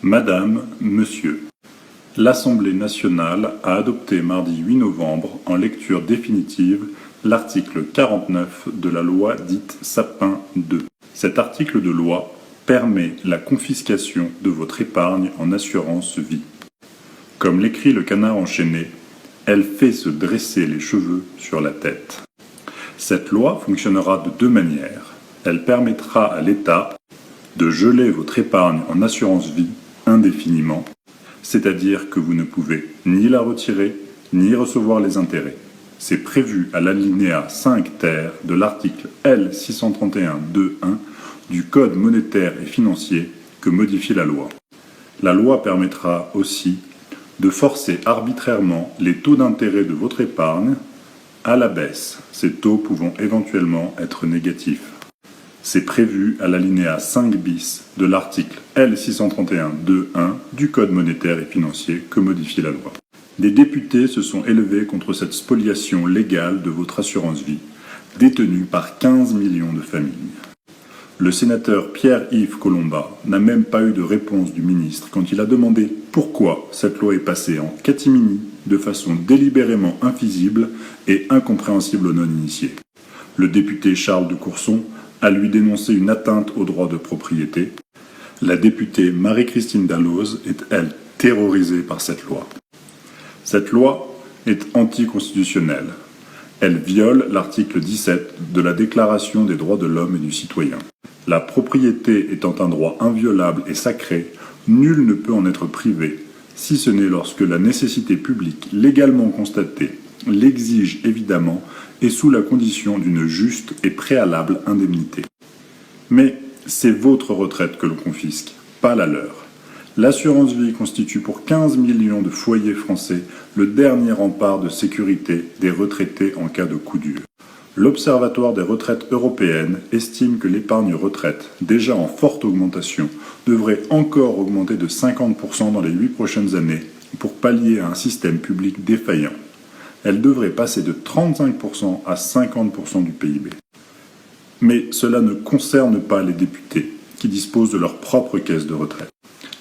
Madame, Monsieur, l'Assemblée nationale a adopté mardi 8 novembre, en lecture définitive, l'article 49 de la loi dite Sapin II. Cet article de loi permet la confiscation de votre épargne en assurance vie. Comme l'écrit le canard enchaîné, elle fait se dresser les cheveux sur la tête. Cette loi fonctionnera de deux manières. Elle permettra à l'État de geler votre épargne en assurance vie indéfiniment, c'est-à-dire que vous ne pouvez ni la retirer, ni recevoir les intérêts. C'est prévu à l'alinéa 5 ter de l'article L631-2-1 du Code monétaire et financier que modifie la loi. La loi permettra aussi de forcer arbitrairement les taux d'intérêt de votre épargne à la baisse, ces taux pouvant éventuellement être négatifs. C'est prévu à l'alinéa 5 bis de l'article L631-2-1 du Code monétaire et financier que modifie la loi. Des députés se sont élevés contre cette spoliation légale de votre assurance vie, détenue par 15 millions de familles. Le sénateur Pierre-Yves Collombat n'a même pas eu de réponse du ministre quand il a demandé pourquoi cette loi est passée en catimini de façon délibérément invisible et incompréhensible aux non-initiés. Le député Charles de Courson a lui dénoncé une atteinte au droit de propriété. La députée Marie-Christine Dalloz est, elle, terrorisée par cette loi. Cette loi est anticonstitutionnelle. Elle viole l'article 17 de la Déclaration des droits de l'homme et du citoyen. La propriété étant un droit inviolable et sacré, nul ne peut en être privé, si ce n'est lorsque la nécessité publique légalement constatée l'exige évidemment et sous la condition d'une juste et préalable indemnité. Mais c'est votre retraite que l'on confisque, pas la leur. L'assurance vie constitue pour 15 millions de foyers français le dernier rempart de sécurité des retraités en cas de coup dur. L'Observatoire des retraites européennes estime que l'épargne retraite, déjà en forte augmentation, devrait encore augmenter de 50% dans les 8 prochaines années pour pallier à un système public défaillant. Elle devrait passer de 35% à 50% du PIB. Mais cela ne concerne pas les députés, qui disposent de leur propre caisse de retraite.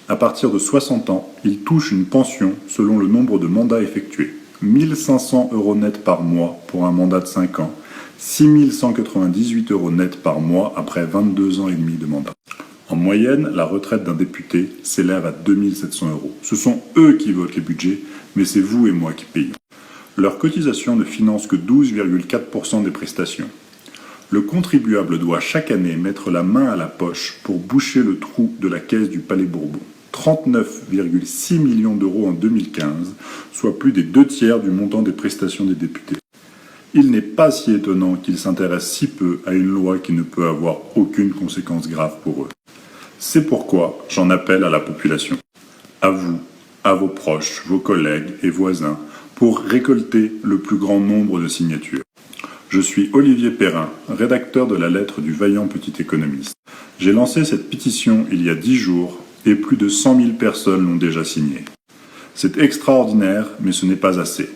À partir de 60 ans, ils touchent une pension selon le nombre de mandats effectués. 1 500 € net par mois pour un mandat de 5 ans, 6 198 € net par mois après 22 ans et demi de mandat. En moyenne, la retraite d'un député s'élève à 2 700 €. Ce sont eux qui votent les budgets, mais c'est vous et moi qui payons. Leur cotisation ne finance que 12,4% des prestations. Le contribuable doit chaque année mettre la main à la poche pour boucher le trou de la caisse du Palais Bourbon. 39,6 millions d'euros en 2015, soit plus des 2/3 du montant des prestations des députés. Il n'est pas si étonnant qu'ils s'intéressent si peu à une loi qui ne peut avoir aucune conséquence grave pour eux. C'est pourquoi j'en appelle à la population, à vous, à vos proches, vos collègues et voisins, pour récolter le plus grand nombre de signatures. Je suis Olivier Perrin, rédacteur de la lettre du vaillant petit économiste. J'ai lancé cette pétition il y a 10 jours et plus de 100 000 personnes l'ont déjà signée. C'est extraordinaire, mais ce n'est pas assez.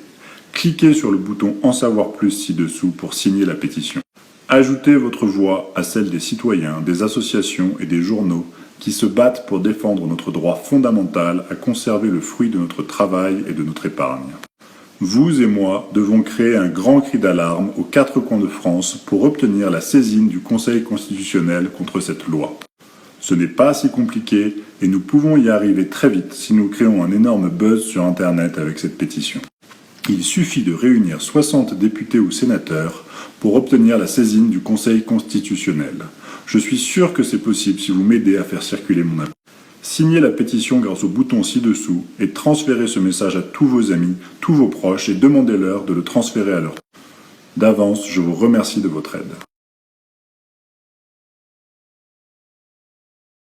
Cliquez sur le bouton « En savoir plus » ci-dessous pour signer la pétition. Ajoutez votre voix à celle des citoyens, des associations et des journaux qui se battent pour défendre notre droit fondamental à conserver le fruit de notre travail et de notre épargne. Vous et moi devons créer un grand cri d'alarme aux 4 coins de France pour obtenir la saisine du Conseil constitutionnel contre cette loi. Ce n'est pas si compliqué et nous pouvons y arriver très vite si nous créons un énorme buzz sur Internet avec cette pétition. Il suffit de réunir 60 députés ou sénateurs pour obtenir la saisine du Conseil constitutionnel. Je suis sûr que c'est possible si vous m'aidez à faire circuler mon appel. Signez la pétition grâce au bouton ci-dessous et transférez ce message à tous vos amis, tous vos proches et demandez-leur de le transférer à leur. D'avance, je vous remercie de votre aide.